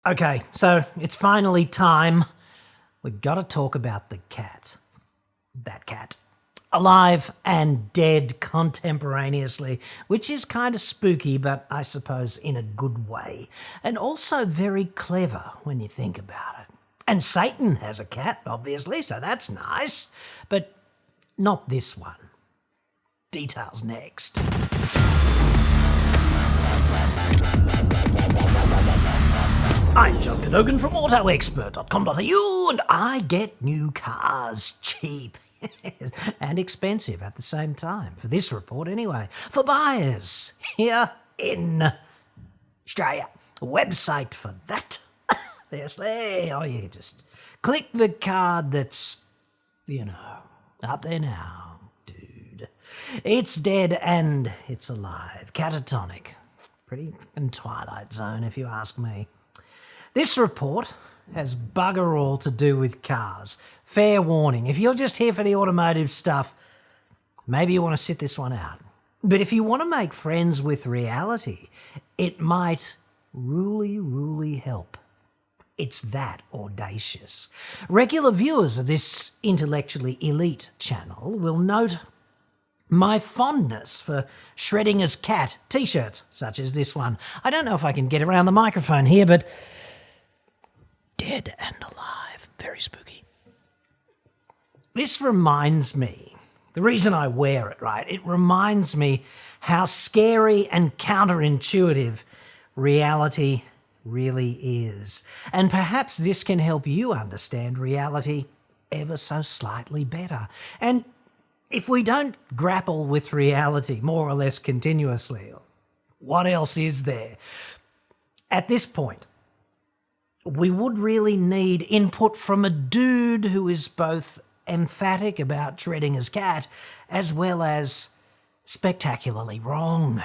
Okay, so it's finally time. We've got to talk about the cat. That cat. Alive and dead contemporaneously, which is kind of spooky, but I suppose in a good way. And also very clever when you think about it. And Satan has a cat, obviously, so that's nice. But not this one. Details next. I'm John Cadogan from AutoExpert.com.au, and I get new cars cheap and expensive at the same time. For this report anyway. For buyers here in Australia. A website for that. Obviously. Oh, you just click the card that's, up there now, dude. It's dead and it's alive. Catatonic. Pretty in Twilight Zone, if you ask me. This report has bugger all to do with cars. Fair warning, if you're just here for the automotive stuff, maybe you want to sit this one out. But if you want to make friends with reality, it might really help. It's that audacious. Regular viewers of this intellectually elite channel will note my fondness for Schrödinger's cat t-shirts, such as this one. I don't know if I can get around the microphone here, but dead and alive. Very spooky. This reminds me, the reason I wear it, right? It reminds me how scary and counterintuitive reality really is. And perhaps this can help you understand reality ever so slightly better. And if we don't grapple with reality more or less continuously, what else is there? At this point, we would really need input from a dude who is both emphatic about Schrödinger's cat as well as spectacularly wrong.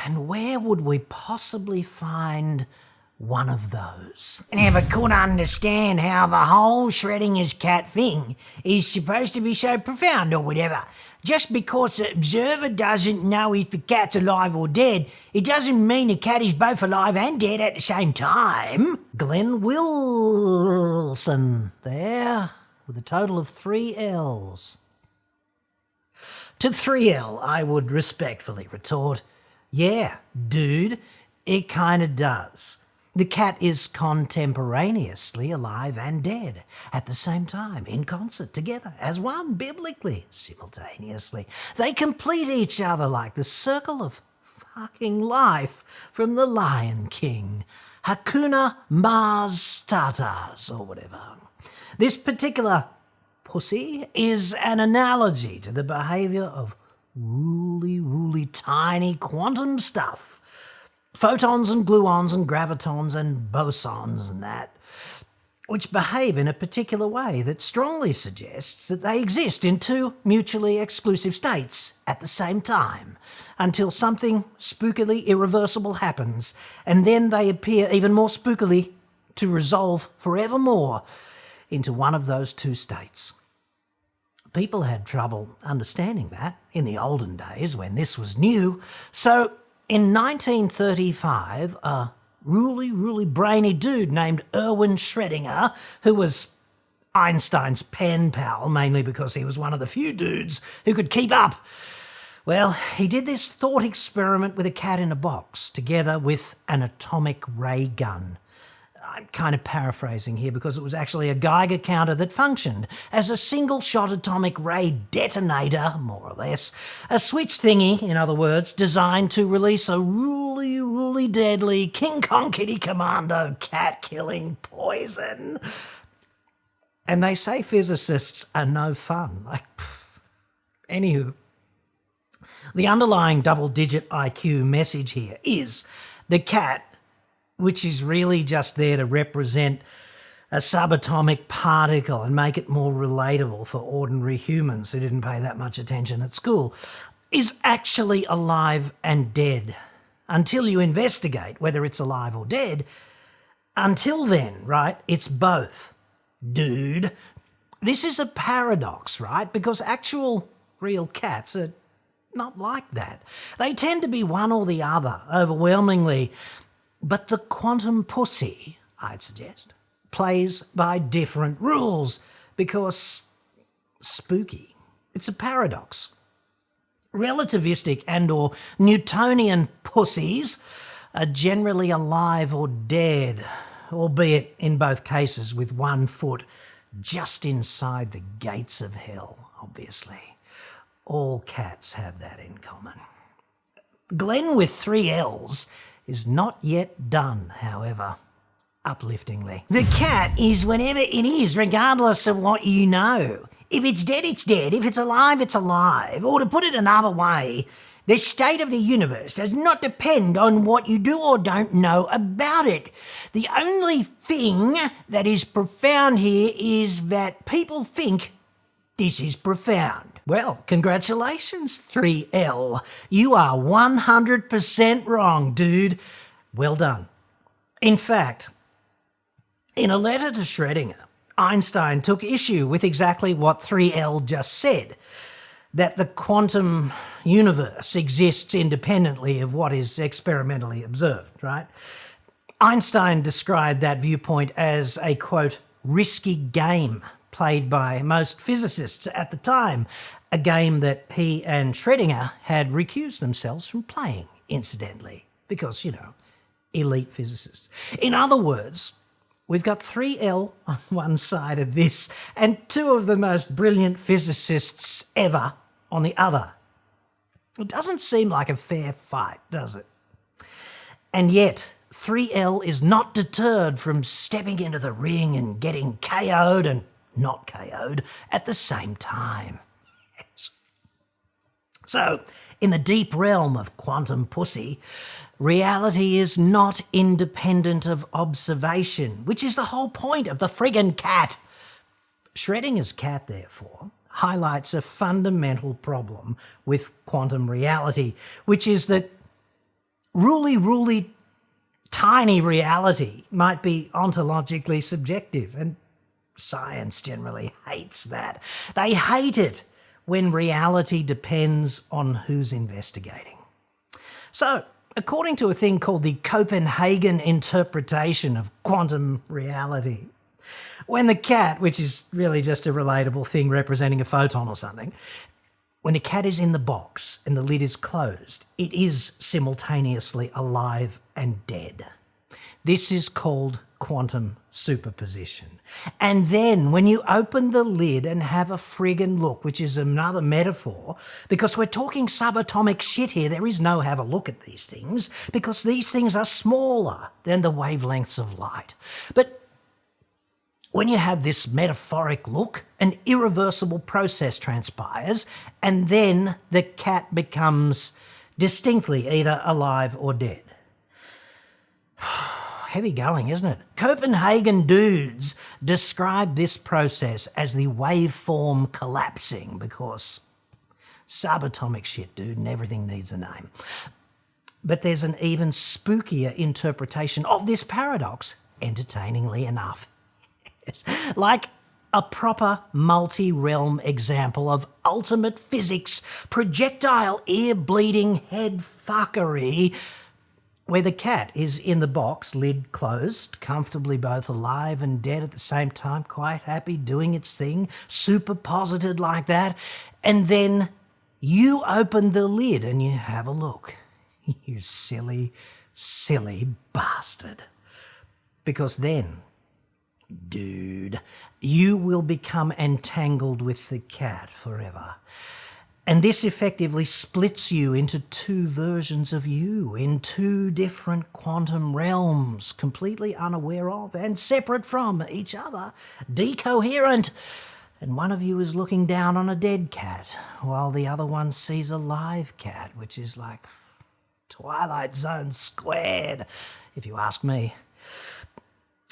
And where would we possibly find one of those? I never could understand how the whole Schrödinger's cat thing is supposed to be so profound or whatever. Just because the observer doesn't know if the cat's alive or dead, it doesn't mean the cat is both alive and dead at the same time. Glenn Wilson there, with a total of 3 L's. To 3L, I would respectfully retort, yeah, dude, it kind of does. The cat is contemporaneously alive and dead at the same time, in concert, together, as one, biblically, simultaneously. They complete each other like the circle of fucking life from the Lion King. Hakuna Matata's or whatever. This particular pussy is an analogy to the behaviour of really tiny quantum stuff. Photons and gluons and gravitons and bosons and that, which behave in a particular way that strongly suggests that they exist in 2 mutually exclusive states at the same time, until something spookily irreversible happens, and then they appear even more spookily to resolve forevermore into one of those 2 states. People had trouble understanding that in the olden days when this was new, so in 1935, a really brainy dude named Erwin Schrödinger, who was Einstein's pen pal, mainly because he was one of the few dudes who could keep up, well, he did this thought experiment with a cat in a box, together with an atomic ray gun. I'm kind of paraphrasing here because it was actually a Geiger counter that functioned as a single-shot atomic ray detonator, more or less. A switch thingy, in other words, designed to release a really deadly King Kong Kitty Commando cat-killing poison. And they say physicists are no fun. Anywho, the underlying double-digit IQ message here is the cat, which is really just there to represent a subatomic particle and make it more relatable for ordinary humans who didn't pay that much attention at school, is actually alive and dead. Until you investigate whether it's alive or dead, until then, right, it's both. Dude. This is a paradox, right? Because actual real cats are not like that. They tend to be one or the other, overwhelmingly. But the quantum pussy, I'd suggest, plays by different rules because spooky. It's a paradox. Relativistic and or Newtonian pussies are generally alive or dead, albeit in both cases with one foot just inside the gates of hell, obviously. All cats have that in common. Glenn with 3 L's is not yet done, however, upliftingly. The cat is whenever it is, regardless of what you know. If it's dead, it's dead. If it's alive, it's alive. Or to put it another way, the state of the universe does not depend on what you do or don't know about it. The only thing that is profound here is that people think this is profound. Well, congratulations, 3L. You are 100% wrong, dude. Well done. In fact, in a letter to Schrödinger, Einstein took issue with exactly what 3L just said, that the quantum universe exists independently of what is experimentally observed, right? Einstein described that viewpoint as a, quote, risky game played by most physicists at the time, a game that he and Schrödinger had recused themselves from playing, incidentally, because, elite physicists. In other words, we've got 3L on one side of this and 2 of the most brilliant physicists ever on the other. It doesn't seem like a fair fight, does it? And yet, 3L is not deterred from stepping into the ring and getting KO'd and not KO'd at the same time. Yes. So, in the deep realm of quantum pussy, reality is not independent of observation, which is the whole point of the friggin' cat. Schrödinger's cat, therefore, highlights a fundamental problem with quantum reality, which is that really tiny reality might be ontologically subjective, and science generally hates that. They hate it when reality depends on who's investigating. So, according to a thing called the Copenhagen interpretation of quantum reality, when the cat, which is really just a relatable thing representing a photon or something, when the cat is in the box and the lid is closed, it is simultaneously alive and dead. This is called quantum superposition. And then when you open the lid and have a friggin' look, which is another metaphor, because we're talking subatomic shit here, there is no have a look at these things, because these things are smaller than the wavelengths of light. But when you have this metaphoric look, an irreversible process transpires, and then the cat becomes distinctly either alive or dead. Heavy going, isn't it? Copenhagen dudes describe this process as the waveform collapsing because subatomic shit, dude, and everything needs a name. But there's an even spookier interpretation of this paradox, entertainingly enough. Like a proper multi-realm example of ultimate physics, projectile ear-bleeding head fuckery, where the cat is in the box, lid closed, comfortably both alive and dead at the same time, quite happy, doing its thing, superposited like that, and then you open the lid and you have a look. You silly, silly bastard. Because then, dude, you will become entangled with the cat forever. And this effectively splits you into 2 versions of you in 2 different quantum realms, completely unaware of and separate from each other, decoherent. And one of you is looking down on a dead cat, while the other one sees a live cat, which is like Twilight Zone squared, if you ask me.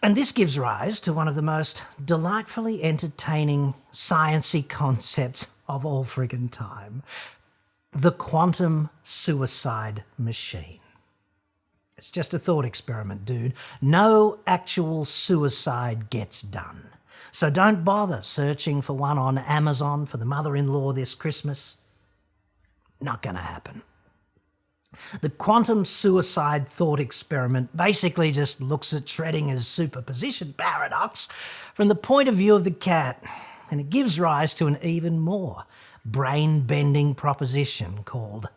And this gives rise to one of the most delightfully entertaining sciencey concepts of all friggin' time, the quantum suicide machine. It's just a thought experiment, dude. No actual suicide gets done. So don't bother searching for one on Amazon for the mother-in-law this Christmas. Not gonna happen. The quantum suicide thought experiment basically just looks at Schrödinger's superposition paradox from the point of view of the cat, and it gives rise to an even more brain-bending proposition called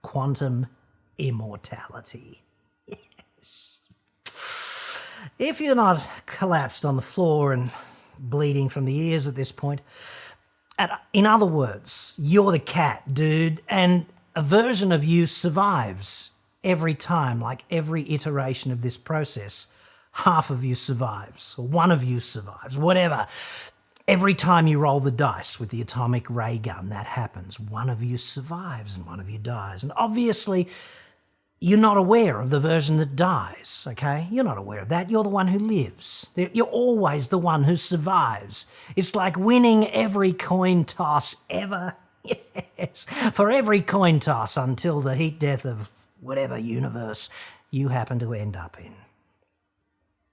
quantum immortality. Yes. If you're not collapsed on the floor and bleeding from the ears at this point, in other words, you're the cat, dude, and a version of you survives every time, like every iteration of this process. Half of you survives, or one of you survives, whatever. Every time you roll the dice with the atomic ray gun, that happens. One of you survives and one of you dies. And obviously, you're not aware of the version that dies, okay? You're not aware of that. You're the one who lives. You're always the one who survives. It's like winning every coin toss ever. Yes, for every coin toss until the heat death of whatever universe you happen to end up in.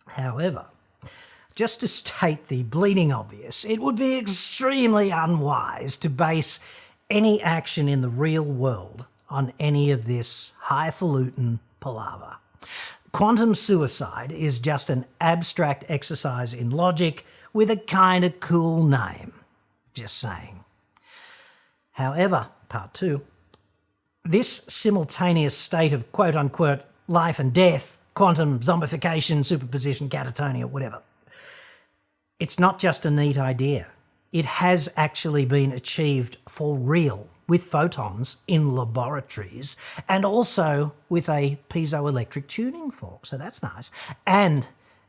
However, just to state the bleeding obvious, it would be extremely unwise to base any action in the real world on any of this highfalutin palaver. Quantum suicide is just an abstract exercise in logic with a kind of cool name. Just saying. However, part 2, this simultaneous state of quote-unquote life and death, quantum zombification, superposition, catatonia, whatever, it's not just a neat idea. It has actually been achieved for real with photons in laboratories and also with a piezoelectric tuning fork, so that's nice. And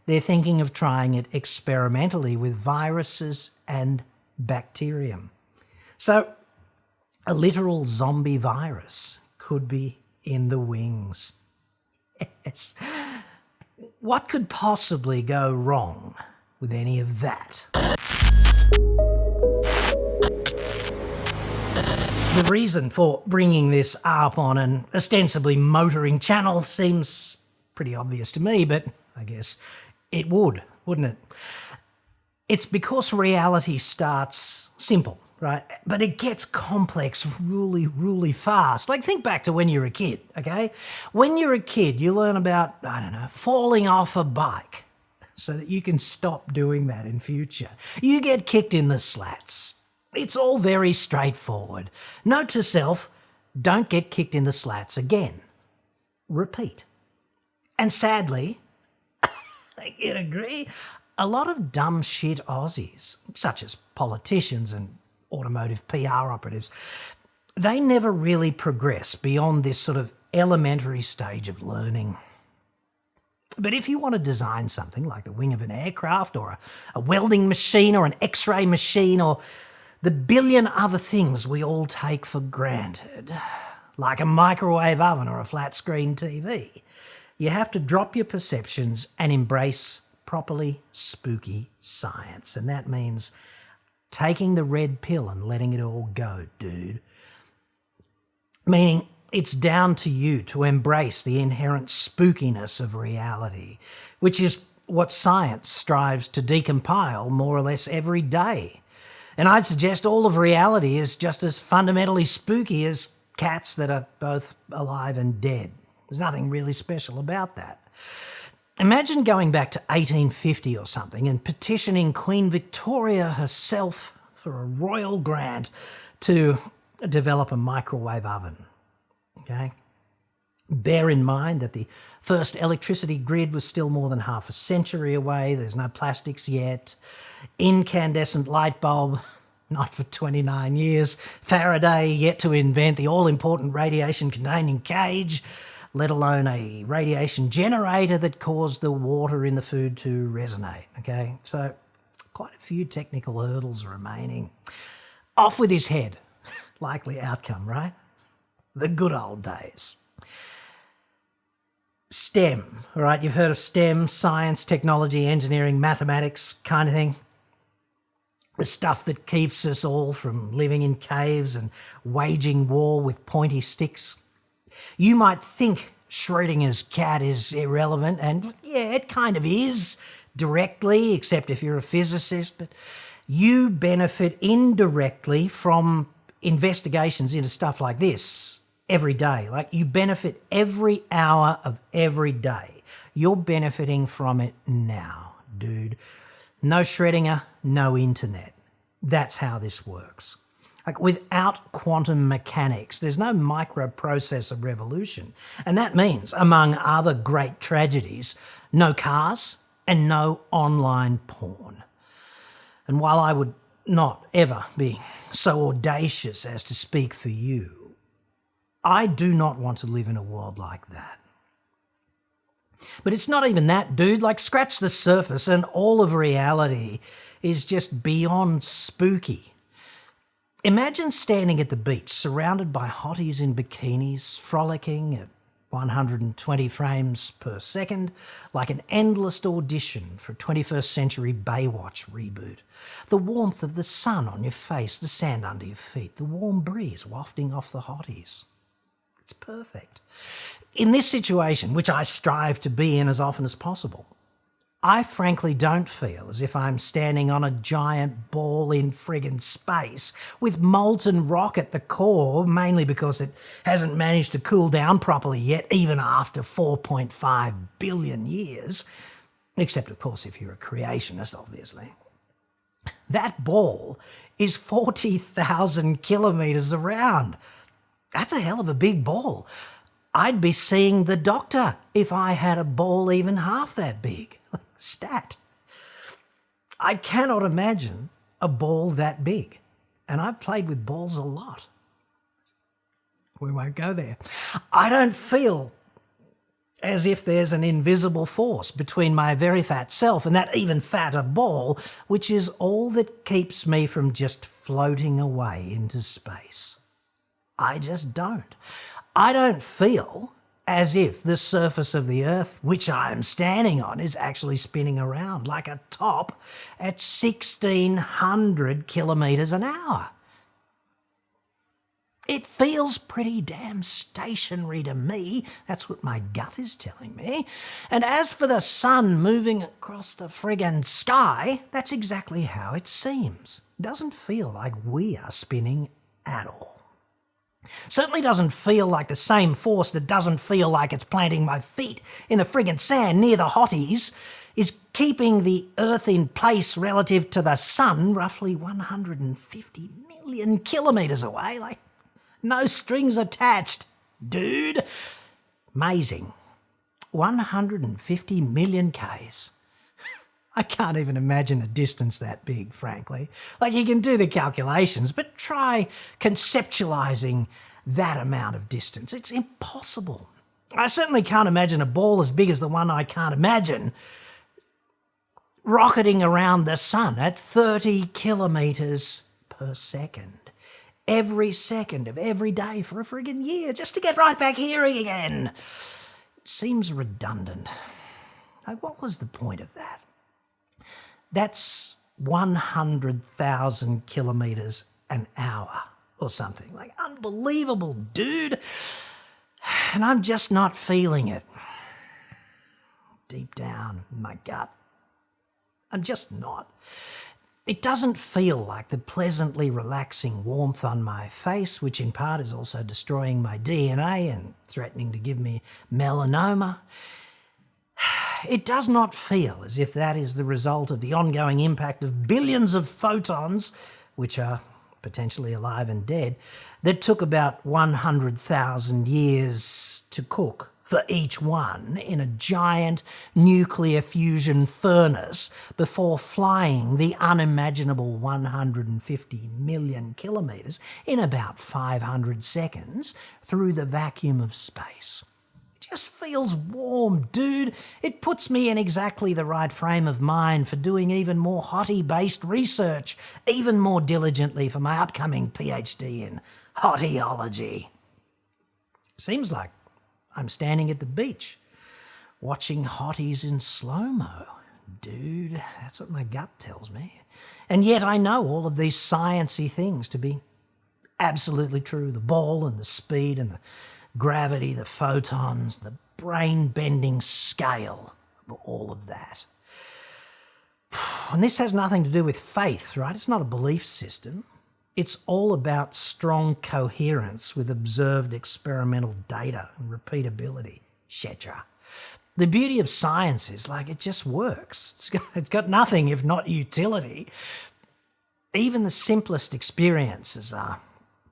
they're thinking of trying it experimentally with viruses and bacterium. So a literal zombie virus could be in the wings. Yes. What could possibly go wrong with any of that? The reason for bringing this up on an ostensibly motoring channel seems pretty obvious to me, but I guess it would, wouldn't it? It's because reality starts simple, right? But it gets complex really, really fast. Like, think back to when you were a kid, okay? When you're a kid, you learn about, I don't know, falling off a bike so that you can stop doing that in future. You get kicked in the slats. It's all very straightforward. Note to self, don't get kicked in the slats again. Repeat. And sadly, I can agree, a lot of dumb shit Aussies, such as politicians and automotive PR operatives, they never really progress beyond this sort of elementary stage of learning. But if you want to design something like the wing of an aircraft or a welding machine or an X-ray machine or the billion other things we all take for granted, like a microwave oven or a flat-screen TV, you have to drop your perceptions and embrace properly spooky science. And that means taking the red pill and letting it all go, dude. Meaning it's down to you to embrace the inherent spookiness of reality, which is what science strives to decompile more or less every day. And I'd suggest all of reality is just as fundamentally spooky as cats that are both alive and dead. There's nothing really special about that. Imagine going back to 1850 or something and petitioning Queen Victoria herself for a royal grant to develop a microwave oven. Okay? Bear in mind that the first electricity grid was still more than half a century away. There's no plastics yet. Incandescent light bulb, not for 29 years. Faraday yet to invent the all-important radiation-containing cage, let alone a radiation generator that caused the water in the food to resonate. Okay, so quite a few technical hurdles remaining. Off with his head. Likely outcome, right? The good old days. STEM, all right? You've heard of STEM, science, technology, engineering, mathematics kind of thing. The stuff that keeps us all from living in caves and waging war with pointy sticks. You might think Schrödinger's cat is irrelevant, and yeah, it kind of is directly, except if you're a physicist, but you benefit indirectly from investigations into stuff like this every day. Like, you benefit every hour of every day. You're benefiting from it now, dude. No Schrödinger, no internet. That's how this works. Like, without quantum mechanics, there's no microprocessor revolution. And that means, among other great tragedies, no cars and no online porn. And while I would not ever be so audacious as to speak for you, I do not want to live in a world like that. But it's not even that, dude. Like, scratch the surface and all of reality is just beyond spooky. Imagine standing at the beach, surrounded by hotties in bikinis, frolicking at 120 frames per second, like an endless audition for a 21st century Baywatch reboot. The warmth of the sun on your face, the sand under your feet, the warm breeze wafting off the hotties. It's perfect. In this situation, which I strive to be in as often as possible, I frankly don't feel as if I'm standing on a giant ball in friggin' space with molten rock at the core, mainly because it hasn't managed to cool down properly yet, even after 4.5 billion years. Except, of course, if you're a creationist, obviously. That ball is 40,000 kilometres around. That's a hell of a big ball. I'd be seeing the doctor if I had a ball even half that big. Stat. I cannot imagine a ball that big. And I've played with balls a lot. We won't go there. I don't feel as if there's an invisible force between my very fat self and that even fatter ball, which is all that keeps me from just floating away into space. I just don't. I don't feel as if the surface of the Earth, which I am standing on, is actually spinning around like a top at 1,600 kilometres an hour. It feels pretty damn stationary to me. That's what my gut is telling me. And as for the sun moving across the friggin' sky, that's exactly how it seems. It doesn't feel like we are spinning at all. Certainly doesn't feel like the same force that doesn't feel like it's planting my feet in the friggin' sand near the hotties is keeping the Earth in place relative to the sun, roughly 150 million kilometres away. Like, no strings attached, dude. Amazing. 150 million Ks. I can't even imagine a distance that big, frankly. Like, you can do the calculations, but try conceptualizing that amount of distance. It's impossible. I certainly can't imagine a ball as big as the one I can't imagine rocketing around the sun at 30 kilometres per second. Every second of every day for a friggin' year, just to get right back here again. It seems redundant. Like, what was the point of that? That's 100,000 kilometres an hour or something. Like, unbelievable, dude. And I'm just not feeling it. Deep down in my gut. I'm just not. It doesn't feel like the pleasantly relaxing warmth on my face, which in part is also destroying my DNA and threatening to give me melanoma. It does not feel as if that is the result of the ongoing impact of billions of photons, which are potentially alive and dead, that took about 100,000 years to cook for each one in a giant nuclear fusion furnace before flying the unimaginable 150 million kilometres in about 500 seconds through the vacuum of space. Just feels warm, dude. It puts me in exactly the right frame of mind for doing even more hottie-based research, even more diligently for my upcoming PhD in hottiology. Seems like I'm standing at the beach, watching hotties in slow-mo. Dude, that's what my gut tells me. And yet I know all of these sciencey things to be absolutely true. The ball and the speed and the gravity, the photons, the brain-bending scale of all of that. And this has nothing to do with faith, right? It's not a belief system. It's all about strong coherence with observed experimental data and repeatability, etc. The beauty of science is, like, it just works. It's got nothing if not utility. Even the simplest experiences are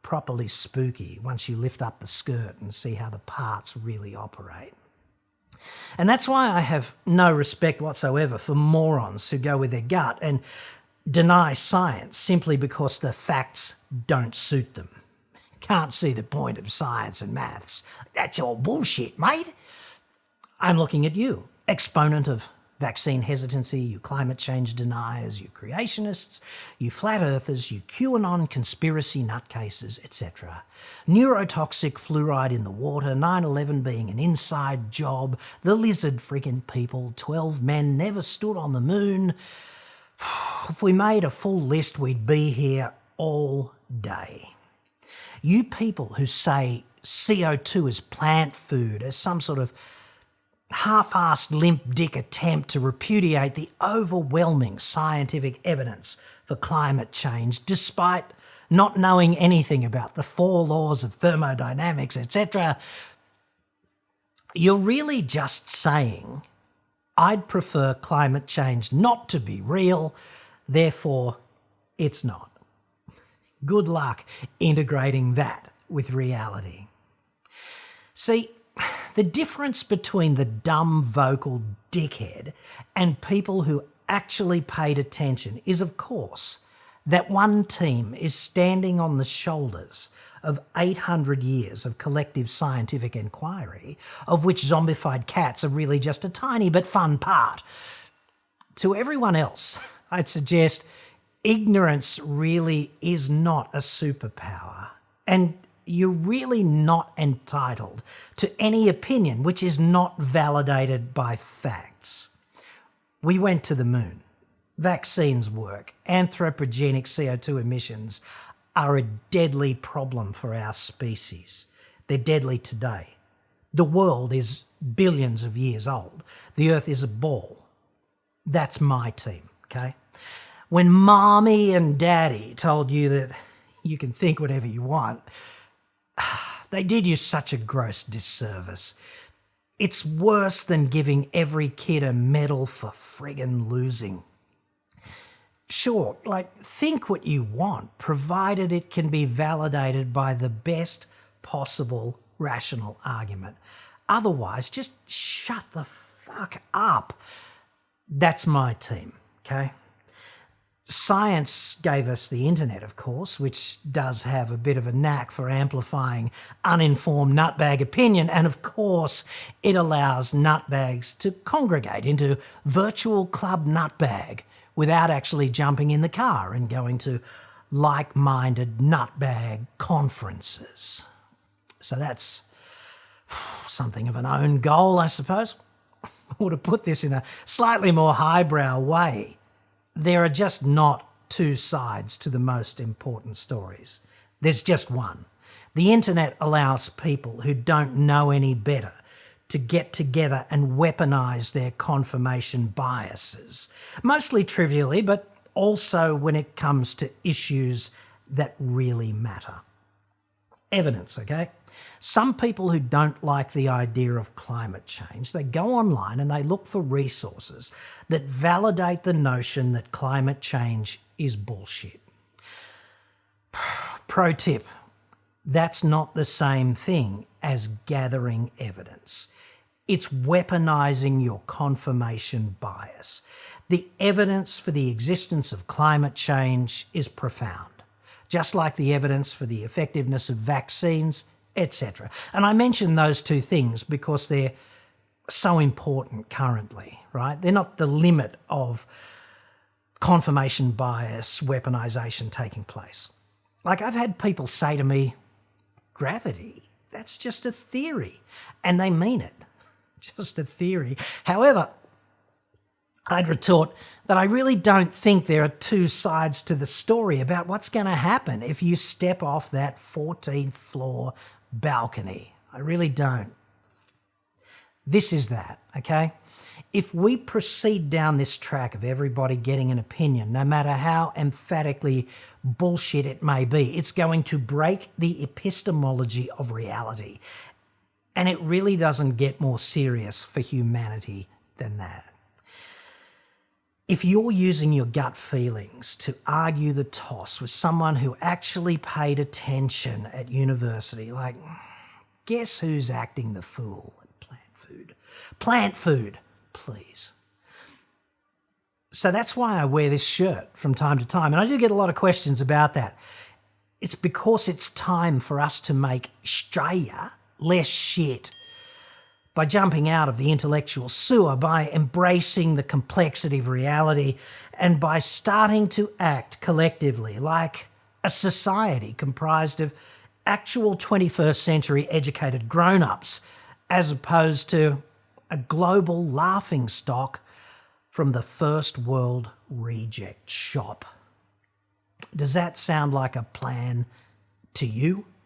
properly spooky once you lift up the skirt and see how the parts really operate. And that's why I have no respect whatsoever for morons who go with their gut and deny science simply because the facts don't suit them. Can't see the point of science and maths. That's all bullshit, mate. I'm looking at you, exponent of vaccine hesitancy, you climate change deniers, you creationists, you flat earthers, you QAnon conspiracy nutcases, etc. Neurotoxic fluoride in the water, 9/11 being an inside job, the lizard friggin' people, 12 men never stood on the moon. If we made a full list, we'd be here all day. You people who say CO2 is plant food as some sort of half-assed limp dick attempt to repudiate the overwhelming scientific evidence for climate change despite not knowing anything about the 4 laws of thermodynamics, etc., you're really just saying, I'd prefer climate change not to be real, therefore it's not. Good luck integrating that with reality. See, the difference between the dumb vocal dickhead and people who actually paid attention is, of course, that one team is standing on the shoulders of 800 years of collective scientific inquiry, of which zombified cats are really just a tiny but fun part. To everyone else, I'd suggest ignorance really is not a superpower, and you're really not entitled to any opinion which is not validated by facts. We went to the moon. Vaccines work. Anthropogenic CO2 emissions are a deadly problem for our species. They're deadly today. The world is billions of years old. The Earth is a ball. That's my team, okay? When Mommy and Daddy told you that you can think whatever you want, they did you such a gross disservice. It's worse than giving every kid a medal for friggin' losing. Sure, think what you want, provided it can be validated by the best possible rational argument. Otherwise, just shut the fuck up. That's my team, okay? Science gave us the internet, of course, which does have a bit of a knack for amplifying uninformed nutbag opinion, and of course it allows nutbags to congregate into virtual club nutbag without actually jumping in the car and going to like-minded nutbag conferences. So that's something of an own goal, I suppose. Or to put this in a slightly more highbrow way, there are just not two sides to the most important stories. There's just one. The internet allows people who don't know any better to get together and weaponize their confirmation biases, mostly trivially, but also when it comes to issues that really matter. Evidence, okay? Some people who don't like the idea of climate change, they go online and they look for resources that validate the notion that climate change is bullshit. Pro tip, that's not the same thing as gathering evidence. It's weaponizing your confirmation bias. The evidence for the existence of climate change is profound, just like the evidence for the effectiveness of vaccines, etc. And I mention those two things because they're so important currently, right? They're not the limit of confirmation bias, weaponization taking place. Like, I've had people say to me, gravity, that's just a theory. And they mean it, just a theory. However, I'd retort that I really don't think there are two sides to the story about what's going to happen if you step off that 14th floor balcony. I really don't. This is that, okay? If we proceed down this track of everybody getting an opinion, no matter how emphatically bullshit it may be, it's going to break the epistemology of reality. And it really doesn't get more serious for humanity than that. If you're using your gut feelings to argue the toss with someone who actually paid attention at university, like, guess who's acting the fool at plant food? Plant food, please. So that's why I wear this shirt from time to time. And I do get a lot of questions about that. It's because it's time for us to make Australia less shit by jumping out of the intellectual sewer, by embracing the complexity of reality, and by starting to act collectively like a society comprised of actual 21st century educated grown-ups, as opposed to a global laughingstock from the first world reject shop. Does that sound like a plan to you?